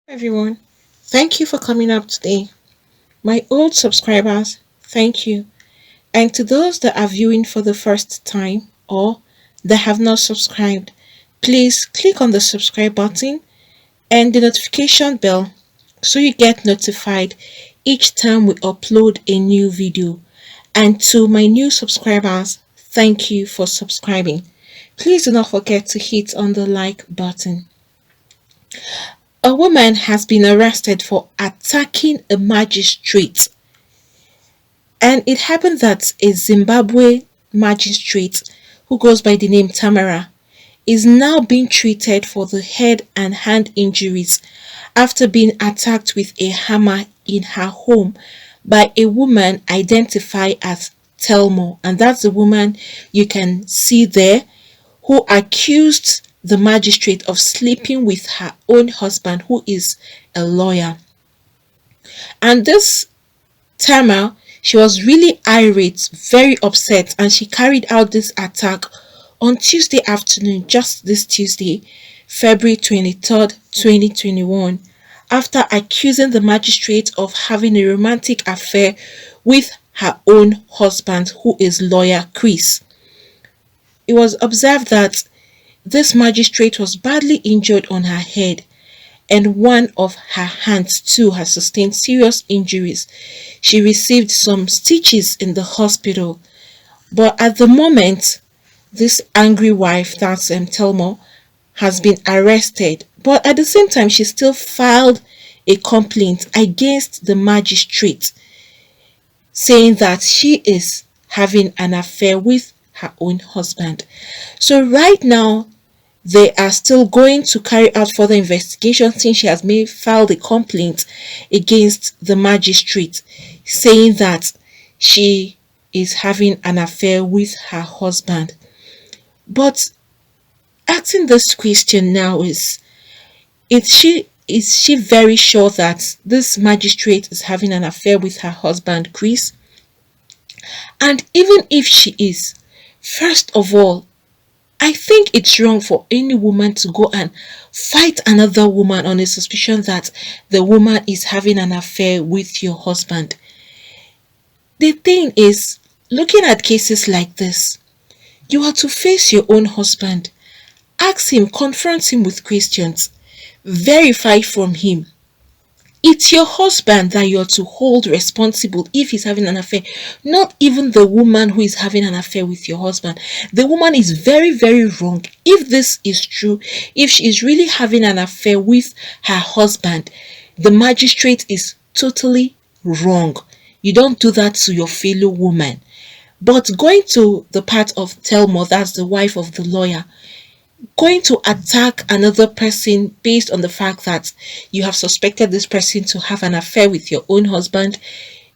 Everyone, thank you for coming up today. My old subscribers, thank you. And to those that are viewing for the first time or that have not subscribed, please click on the subscribe button and the notification bell so you get notified each time we upload a new video. And to my new subscribers, thank you for subscribing. Please do not forget to hit on the like button. A woman has been arrested for attacking a magistrate, and it happened that a Zimbabwe magistrate who goes by the name Tamara is now being treated for the head and hand injuries after being attacked with a hammer in her home by a woman identified as Thelmor, and that's the woman you can see there, who accused the magistrate of sleeping with her own husband, who is a lawyer. And this Tamar, she was really irate, very upset, and she carried out this attack on Tuesday afternoon, just this Tuesday, February 23rd, 2021, after accusing the magistrate of having a romantic affair with her own husband, who is lawyer Chris. It was observed that this magistrate was badly injured on her head, and one of her hands too has sustained serious injuries. She received some stitches in the hospital, but at the moment, this angry wife, that's Thelmor, has been arrested. But at the same time, she still filed a complaint against the magistrate, saying that she is having an affair with her own husband. So right now, they are still going to carry out further investigation since she has filed a complaint against the magistrate, saying that she is having an affair with her husband. But asking this question now is she very sure that this magistrate is having an affair with her husband Chris? And even if she is, first of all, I think it's wrong for any woman to go and fight another woman on a suspicion that the woman is having an affair with your husband. The thing is, looking at cases like this, you are to face your own husband, ask him, confront him with questions, verify from him. It's your husband that you're to hold responsible if he's having an affair, not even the woman who is having an affair with your husband. The woman is very, very wrong. If this is true, if she is really having an affair with her husband, the magistrate is totally wrong. You don't do that to your fellow woman. But going to the part of Thelmor, that's the wife of the lawyer, going to attack another person based on the fact that you have suspected this person to have an affair with your own husband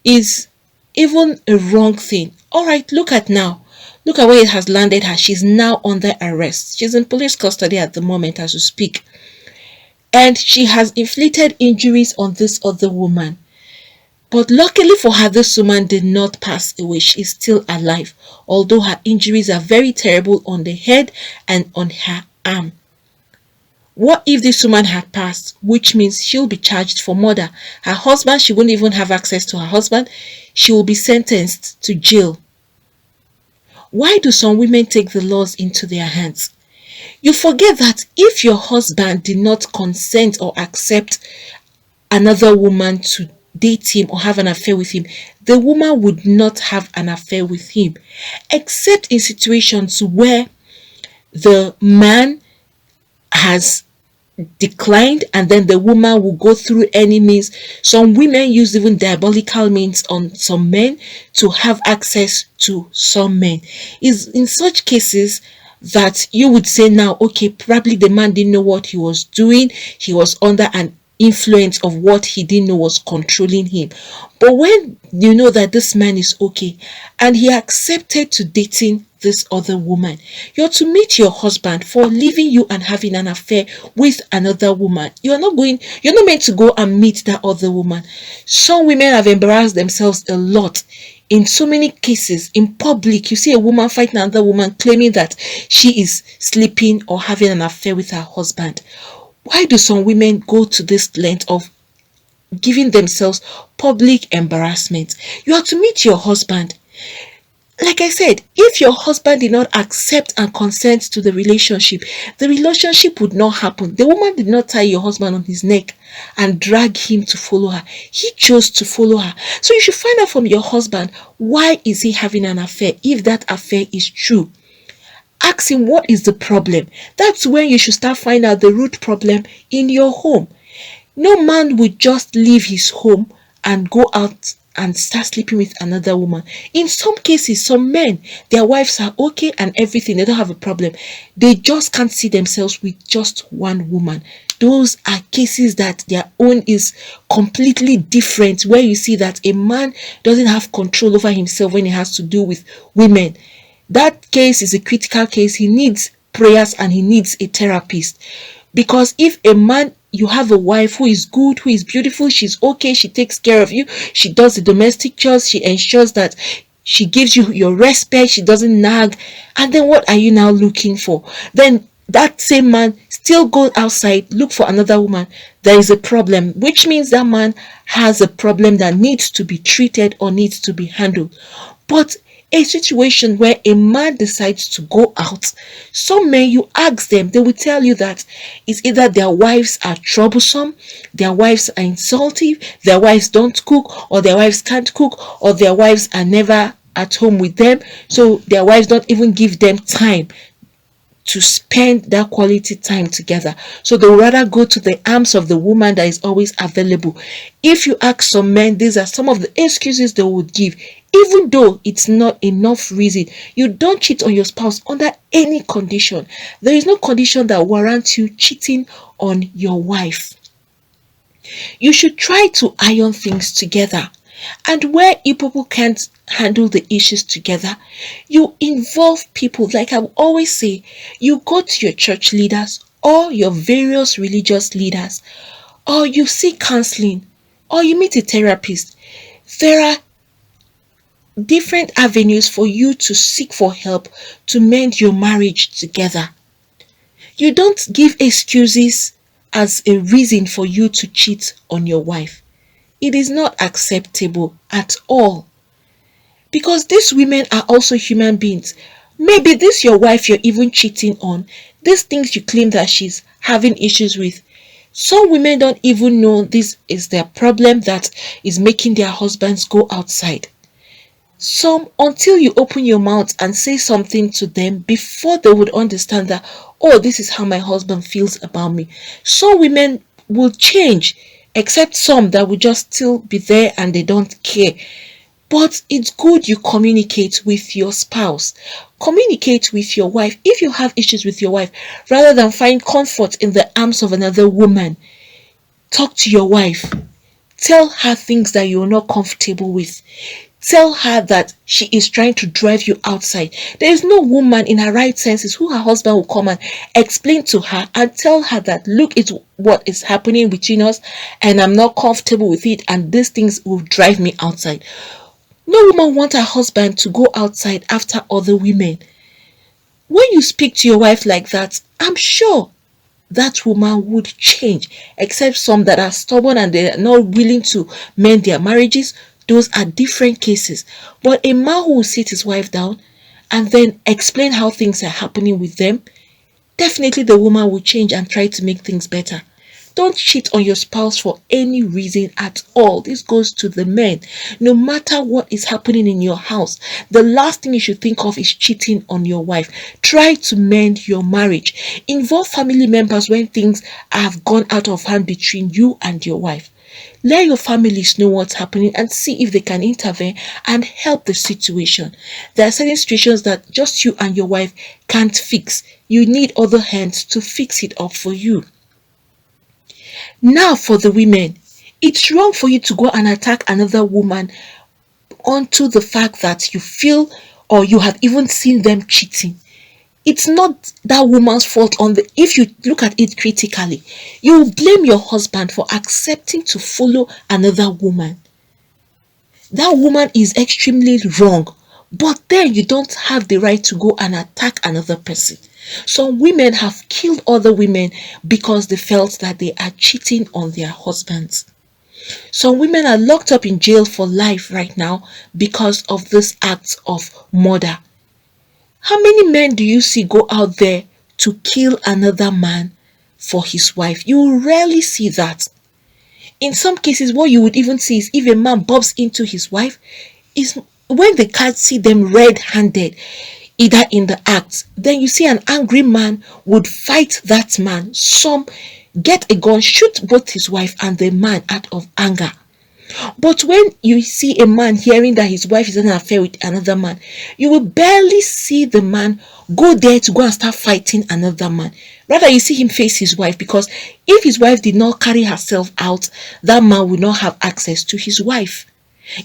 is even a wrong thing. All right, look at now. Look at where it has landed her. She's now under arrest. She's in police custody at the moment as we speak. And she has inflicted injuries on this other woman. But luckily for her, this woman did not pass away. She is still alive, although her injuries are very terrible on the head and on her arm. What if this woman had passed, which means she'll be charged for murder? Her husband, she won't even have access to her husband. She will be sentenced to jail. Why do some women take the laws into their hands? You forget that if your husband did not consent or accept another woman to date him or have an affair with him, the woman would not have an affair with him, except in situations where the man has declined and then the woman will go through any means. Some women use even diabolical means on some men to have access to some men. Is in such cases that you would say now, okay, probably the man didn't know what he was doing. He was under an influence of what he didn't know was controlling him. But when you know that this man is okay and he accepted to dating this other woman, you're to meet your husband for leaving you and having an affair with another woman. You're not meant to go and meet that other woman. Some women have embarrassed themselves a lot. In so many cases, in public, you see a woman fighting another woman claiming that she is sleeping or having an affair with her husband. Why do some women go to this length of giving themselves public embarrassment? You are to meet your husband. Like I said, if your husband did not accept and consent to the relationship would not happen. The woman did not tie your husband on his neck and drag him to follow her. He chose to follow her. So you should find out from your husband, why is he having an affair? If that affair is true, ask him, what is the problem? That's when you should start finding out the root problem in your home. No man would just leave his home and go out and start sleeping with another woman. In some cases, some men, their wives are okay and everything, they don't have a problem. They just can't see themselves with just one woman. Those are cases that their own is completely different, where you see that a man doesn't have control over himself when it has to do with women. That case is a critical case. He needs prayers and he needs a therapist. Because if a man, you have a wife who is good, who is beautiful, she's okay, she takes care of you, she does the domestic chores, she ensures that she gives you your respect, she doesn't nag, and then what are you now looking for? Then that same man still goes outside, look for another woman. There is a problem, which means that man has a problem that needs to be treated or needs to be handled. But a situation where a man decides to go out, some men, you ask them, they will tell you that it's either their wives are troublesome, their wives are insultive, their wives don't cook, or their wives can't cook, or their wives are never at home with them, so their wives don't even give them time to spend that quality time together. So they would rather go to the arms of the woman that is always available. If you ask some men, these are some of the excuses they would give, even though it's not enough reason. You don't cheat on your spouse under any condition. There is no condition that warrants you cheating on your wife. You should try to iron things together. And where people can't handle the issues together, you involve people. Like I always say, you go to your church leaders or your various religious leaders, or you seek counseling, or you meet a therapist. There are different avenues for you to seek for help to mend your marriage together. You don't give excuses as a reason for you to cheat on your wife. It is not acceptable at all. Because these women are also human beings. Maybe this your wife you're even cheating on, these things you claim that she's having issues with. Some women don't even know this is their problem that is making their husbands go outside. Some, until you open your mouth and say something to them before they would understand that, oh, this is how my husband feels about me. Some women will change, except some that will just still be there and they don't care. But it's good you communicate with your spouse. Communicate with your wife if you have issues with your wife, rather than find comfort in the arms of another woman. Talk to your wife. Tell her things that you're not comfortable with. Tell her that she is trying to drive you outside. There is no woman in her right senses who her husband will come and explain to her and tell her that, look, it's what is happening between us and I'm not comfortable with it and these things will drive me outside. No woman wants her husband to go outside after other women. When you speak to your wife like that, I'm sure that woman would change, except some that are stubborn and they are not willing to mend their marriages. Those are different cases. But a man who will sit his wife down and then explain how things are happening with them, definitely the woman will change and try to make things better. Don't cheat on your spouse for any reason at all. This goes to the men. No matter what is happening in your house, the last thing you should think of is cheating on your wife. Try to mend your marriage. Involve family members when things have gone out of hand between you and your wife. Let your families know what's happening and see if they can intervene and help the situation. There are certain situations that just you and your wife can't fix. You need other hands to fix it up for you. Now for the women, it's wrong for you to go and attack another woman onto the fact that you feel or you have even seen them cheating. It's not that woman's fault. If you look at it critically, you will blame your husband for accepting to follow another woman. That woman is extremely wrong, but then you don't have the right to go and attack another person. Some women have killed other women because they felt that they are cheating on their husbands. Some women are locked up in jail for life right now because of this act of murder. How many men do you see go out there to kill another man for his wife? You rarely see that. In some cases, what you would even see is if a man bumps into his wife, is when they can't see them red-handed, either in the act, then you see an angry man would fight that man. Some get a gun, shoot both his wife and the man out of anger. But when you see a man hearing that his wife is in an affair with another man, you will barely see the man go there to go and start fighting another man. Rather, you see him face his wife, because if his wife did not carry herself out, that man will not have access to his wife.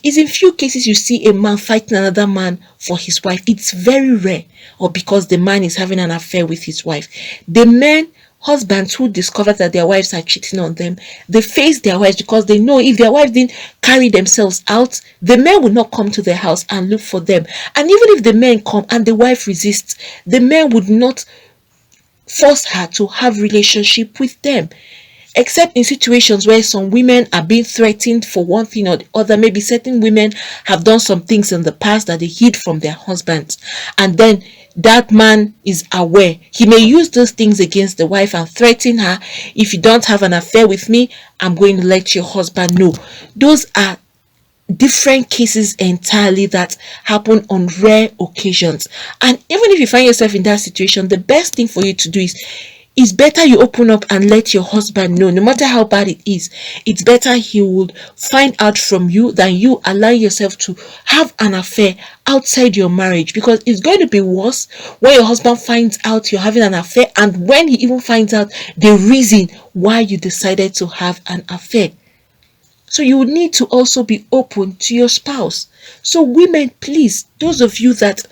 It's in few cases you see a man fighting another man for his wife. It's very rare, or because the man is having an affair with his wife. The men, husbands who discover that their wives are cheating on them, they face their wives because they know if their wives didn't carry themselves out, the men will not come to their house and look for them. And even if the men come and the wife resists, the men would not force her to have relationship with them, except in situations where some women are being threatened for one thing or the other. Maybe certain women have done some things in the past that they hid from their husbands, and then that man is aware. He may use those things against the wife and threaten her. If you don't have an affair with me, I'm going to let your husband know. Those are different cases entirely that happen on rare occasions. And even if you find yourself in that situation, the best thing for you to do is better you open up and let your husband know. No matter how bad it is, it's better he would find out from you than you allow yourself to have an affair outside your marriage, because it's going to be worse when your husband finds out you're having an affair, and when he even finds out the reason why you decided to have an affair. So you would need to also be open to your spouse. So women, please, those of you that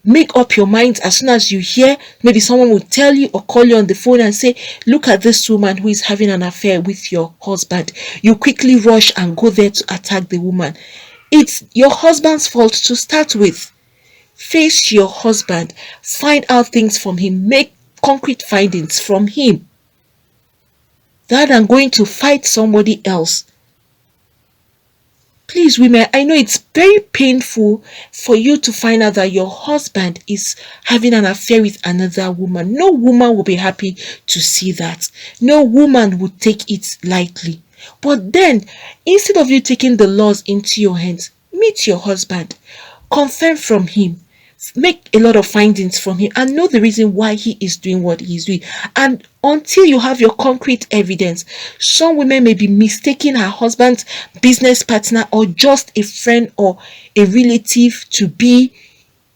make up your minds as soon as you hear, maybe someone will tell you or call you on the phone and say, look at this woman who is having an affair with your husband. You quickly rush and go there to attack the woman. It's your husband's fault to start with. Face your husband. Find out things from him. Make concrete findings from him, rather than going to fight somebody else. Please, women, I know it's very painful for you to find out that your husband is having an affair with another woman. No woman will be happy to see that. No woman would take it lightly. But then, instead of you taking the laws into your hands, meet your husband, confirm from him, make a lot of findings from him, and know the reason why he is doing what he is doing. And until you have your concrete evidence, some women may be mistaking her husband's business partner or just a friend or a relative to be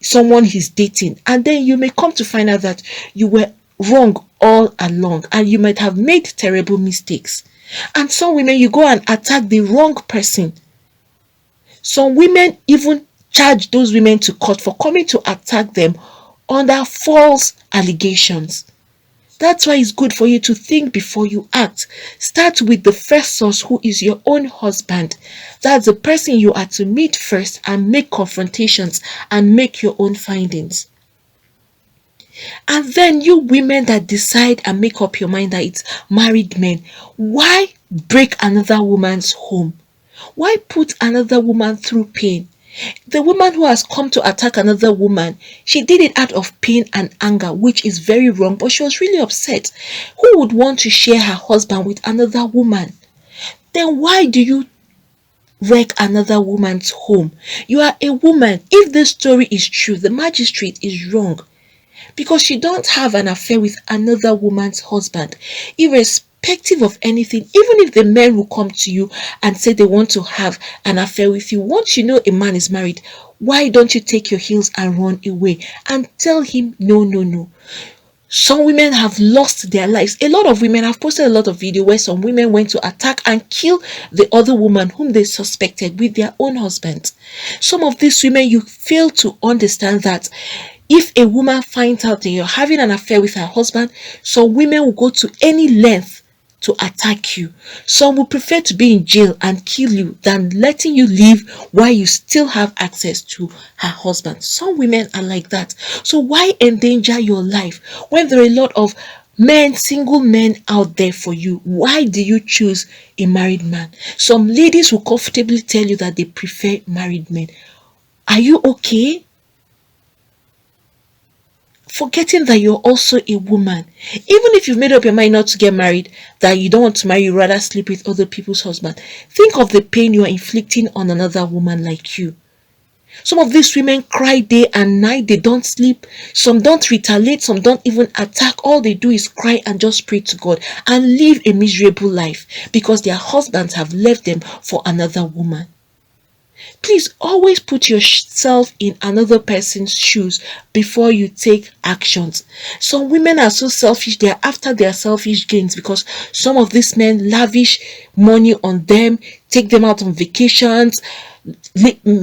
someone he's dating, and then you may come to find out that you were wrong all along and you might have made terrible mistakes. And some women, you go and attack the wrong person. Some women even charge those women to court for coming to attack them under false allegations. That's why it's good for you to think before you act. Start with the first source, who is your own husband. That's the person you are to meet first and make confrontations and make your own findings. And then you women that decide and make up your mind that it's married men, why break another woman's home? Why put another woman through pain? The woman who has come to attack another woman, she did it out of pain and anger, which is very wrong, but she was really upset. Who would want to share her husband with another woman? Then why do you wreck another woman's home? You are a woman. If this story is true, the magistrate is wrong, because she don't have an affair with another woman's husband, irrespective of anything. Even if the men will come to you and say they want to have an affair with you, once you know a man is married, why don't you take your heels and run away and tell him no, no, no? Some women have lost their lives. A lot of women have posted a lot of video where some women went to attack and kill the other woman whom they suspected with their own husbands. Some of these women, you fail to understand that if a woman finds out that you're having an affair with her husband, some women will go to any length to attack you. Some will prefer to be in jail and kill you than letting you live while you still have access to her husband. Some women are like that. So why endanger your life when there are a lot of men, single men out there for you? Why do you choose a married man? Some ladies will comfortably tell you that they prefer married men. Are you okay? Forgetting that you're also a woman. Even if you've made up your mind not to get married, that you don't want to marry, you rather sleep with other people's husband. Think of the pain you are inflicting on another woman like you. Some of these women cry day and night, they don't sleep. Some don't retaliate, some don't even attack. All they do is cry and just pray to God and live a miserable life because their husbands have left them for another woman. Please always put yourself in another person's shoes before you take actions. Some women are so selfish, they are after their selfish gains because some of these men lavish money on them, take them out on vacations,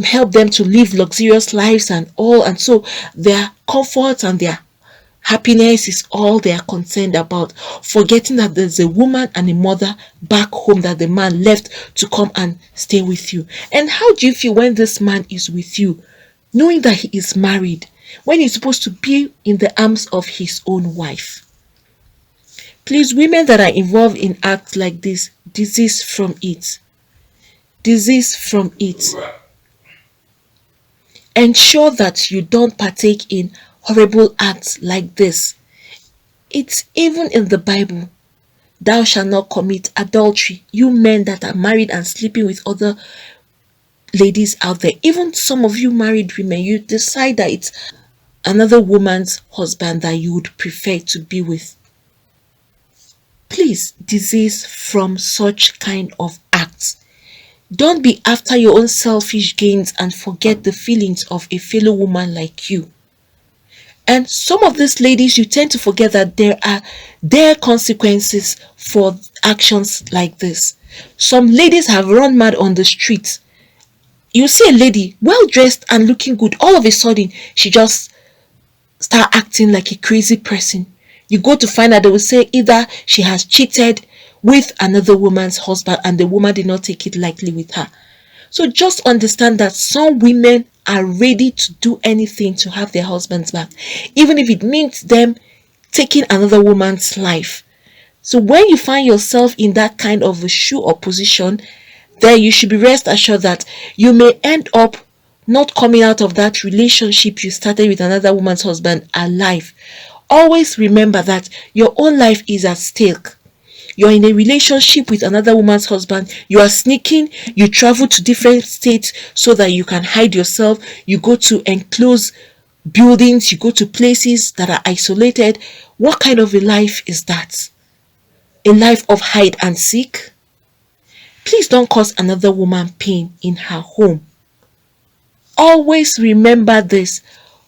help them to live luxurious lives and all, and so their comfort and their happiness is all they are concerned about, forgetting that there's a woman and a mother back home that the man left to come and stay with you. And how do you feel when this man is with you, knowing that he is married, when he's supposed to be in the arms of his own wife? Please, women that are involved in acts like this, desist from it. Desist from it. Ensure that you don't partake in horrible acts like this. It's even in the Bible. Thou shalt not commit adultery. You men that are married and sleeping with other ladies out there, even some of you married women, you decide that it's another woman's husband that you would prefer to be with. Please desist from such kind of acts. Don't be after your own selfish gains and forget the feelings of a fellow woman like you. And some of these ladies, you tend to forget that there are consequences for actions like this. Some ladies have run mad on the streets. You see a lady well dressed and looking good, all of a sudden she just start acting like a crazy person. You go to find out, they will say either she has cheated with another woman's husband and the woman did not take it lightly with her. So just understand that some women are ready to do anything to have their husbands back, even if it means them taking another woman's life. So when you find yourself in that kind of a shoe or position, then you should be rest assured that you may end up not coming out of that relationship you started with another woman's husband alive. Always remember that your own life is at stake. You're in a relationship with another woman's husband. You are sneaking. You travel to different states so that you can hide yourself. You go to enclosed buildings. You go to places that are isolated. What kind of a life is that? A life of hide and seek? Please don't cause another woman pain in her home. Always remember this.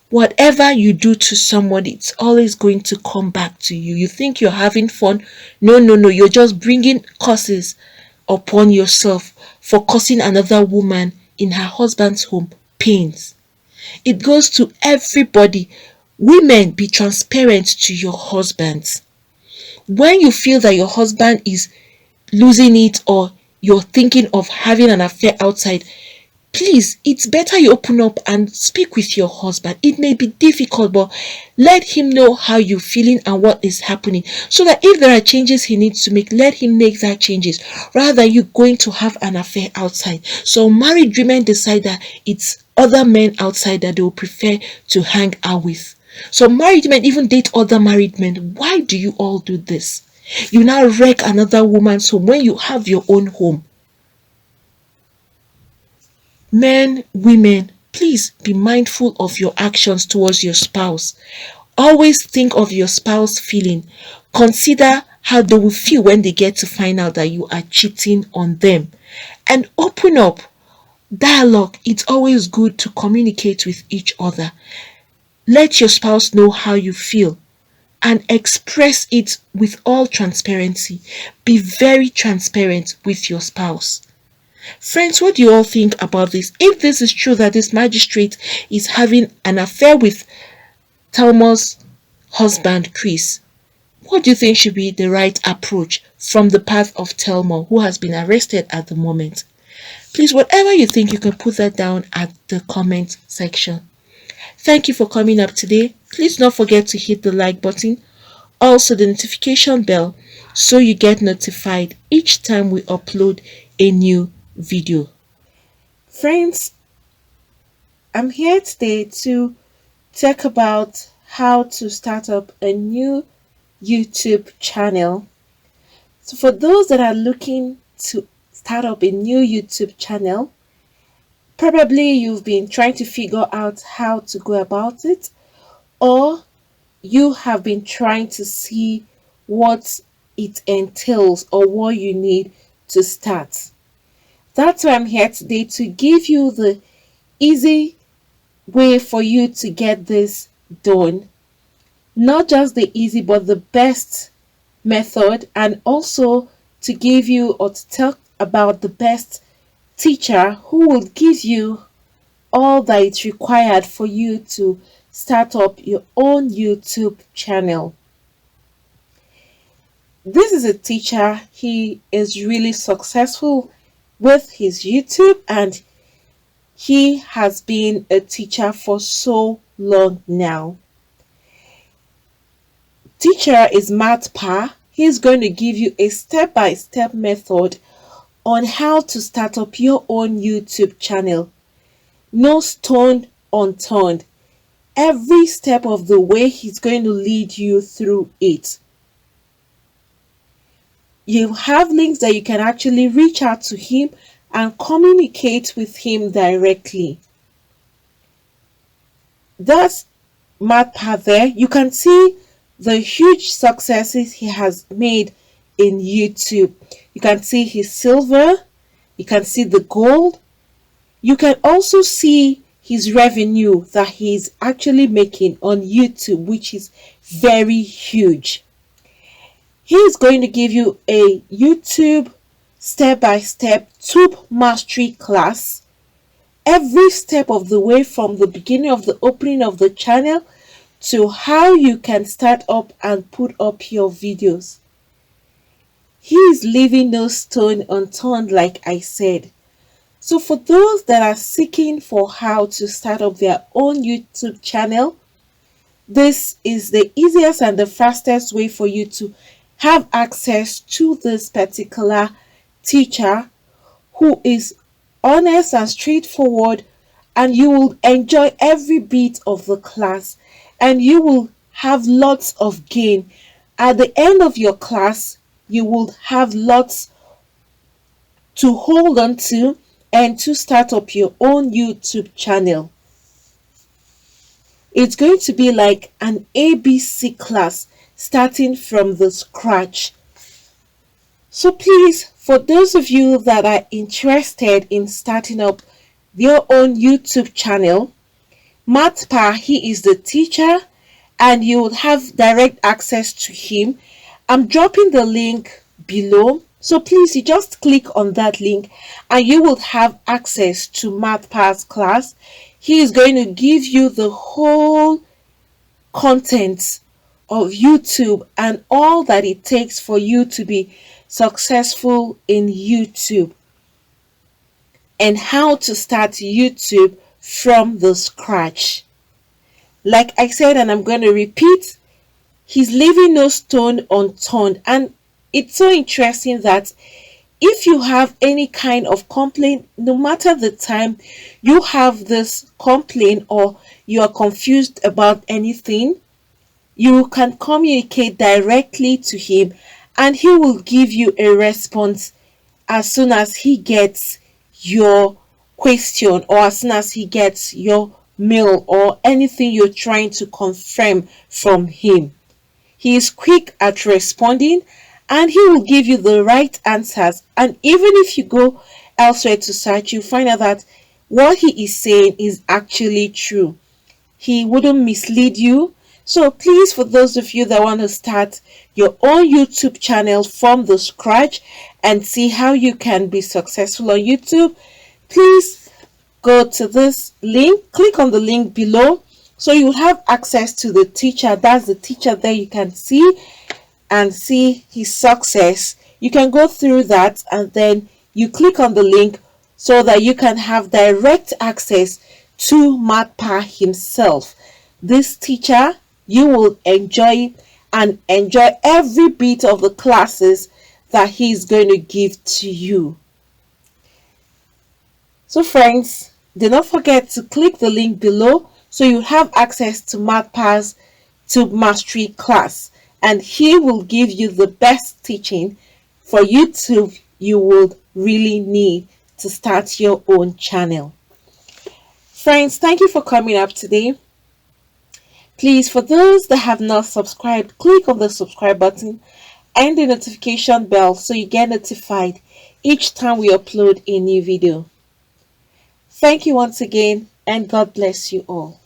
Whatever you do to somebody, it's always going to come back to you. You think you're having fun? No. You're just bringing curses upon yourself for causing another woman in her husband's home pains. It goes to everybody. Women, be transparent to your husbands. When you feel that your husband is losing it or you're thinking of having an affair outside, please, it's better you open up and speak with your husband. It may be difficult, but let him know how you're feeling and what is happening, so that if there are changes he needs to make, let him make that changes, rather than you going to have an affair outside. So married women decide that it's other men outside that they will prefer to hang out with. So married men even date other married men. Why do you all do this? You now wreck another woman's home when you have your own home. Men, women, please be mindful of your actions towards your spouse. Always think of your spouse feeling. Consider how they will feel when they get to find out that you are cheating on them. And open up. Dialogue. It's always good to communicate with each other. Let your spouse know how you feel and express it with all transparency. Be very transparent with your spouse. Friends, what do you all think about this? If this is true that this magistrate is having an affair with Thelmor's husband, Chris, What do you think should be the right approach from the part of Thelmor, who has been arrested at the moment? Please, whatever you think, you can put that down at the comment section. Thank you for coming up today. Please don't forget to hit the like button, also the notification bell, so you get notified each time we upload a new video. Friends, I'm here today to talk about how to start up a new YouTube channel. So for those that are looking to start up a new YouTube channel, probably you've been trying to figure out how to go about it, or you have been trying to see what it entails or what you need to start. That's why I'm here today, to give you the easy way for you to get this done. Not just the easy, but the best method, and also to give you or to talk about the best teacher who will give you all that is required for you to start up your own YouTube channel. This is a teacher. He is really successful with his YouTube, and he has been a teacher for so long now. Teacher is Mutare. He's going to give you a step-by-step method on how to start up your own YouTube channel. No stone unturned. Every step of the way, he's going to lead you through it. You have links that you can actually reach out to him and communicate with him directly. That's Mutare there. You can see the huge successes he has made in YouTube. You can see his silver, you can see the gold, you can also see his revenue that he's actually making on YouTube, which is very huge. He is going to give you a YouTube step-by-step tube mastery class, every step of the way, from the beginning of the opening of the channel to how you can start up and put up your videos. He is leaving no stone unturned, like I said. So for those that are seeking for how to start up their own YouTube channel, this is the easiest and the fastest way for you to have access to this particular teacher, who is honest and straightforward, and you will enjoy every bit of the class, and you will have lots of gain. At the end of your class, you will have lots to hold on to and to start up your own YouTube channel. It's going to be like an ABC class, starting from the scratch. So please, for those of you that are interested in starting up your own YouTube channel, Mutare, he is the teacher, and you will have direct access to him. I'm dropping the link below, so please, you just click on that link and you will have access to Mutare's class. He is going to give you the whole content of YouTube and all that it takes for you to be successful in YouTube, and how to start YouTube from the scratch. Like I said, and I'm going to repeat, he's leaving no stone unturned. And it's so interesting that if you have any kind of complaint, no matter the time you have this complaint or you are confused about anything, you can communicate directly to him and he will give you a response as soon as he gets your question, or as soon as he gets your mail or anything you're trying to confirm from him. He is quick at responding and he will give you the right answers. And even if you go elsewhere to search, you find out that what he is saying is actually true. He wouldn't mislead you. So please, for those of you that want to start your own YouTube channel from the scratch and see how you can be successful on YouTube, please go to this link, click on the link below, so you will have access to the teacher. That's the teacher there, you can see. and see his success, you can go through that and then you click on the link so that you can have direct access to Mutare himself. This teacher, you will enjoy and enjoy every bit of the classes that he's going to give to you. So friends, do not forget to click the link below so you have access to Mutare's mastery class, and he will give you the best teaching for YouTube you would really need to start your own channel. Friends, thank you for coming up today. Please, for those that have not subscribed, click on the subscribe button and the notification bell so you get notified each time we upload a new video. Thank you once again, and God bless you all.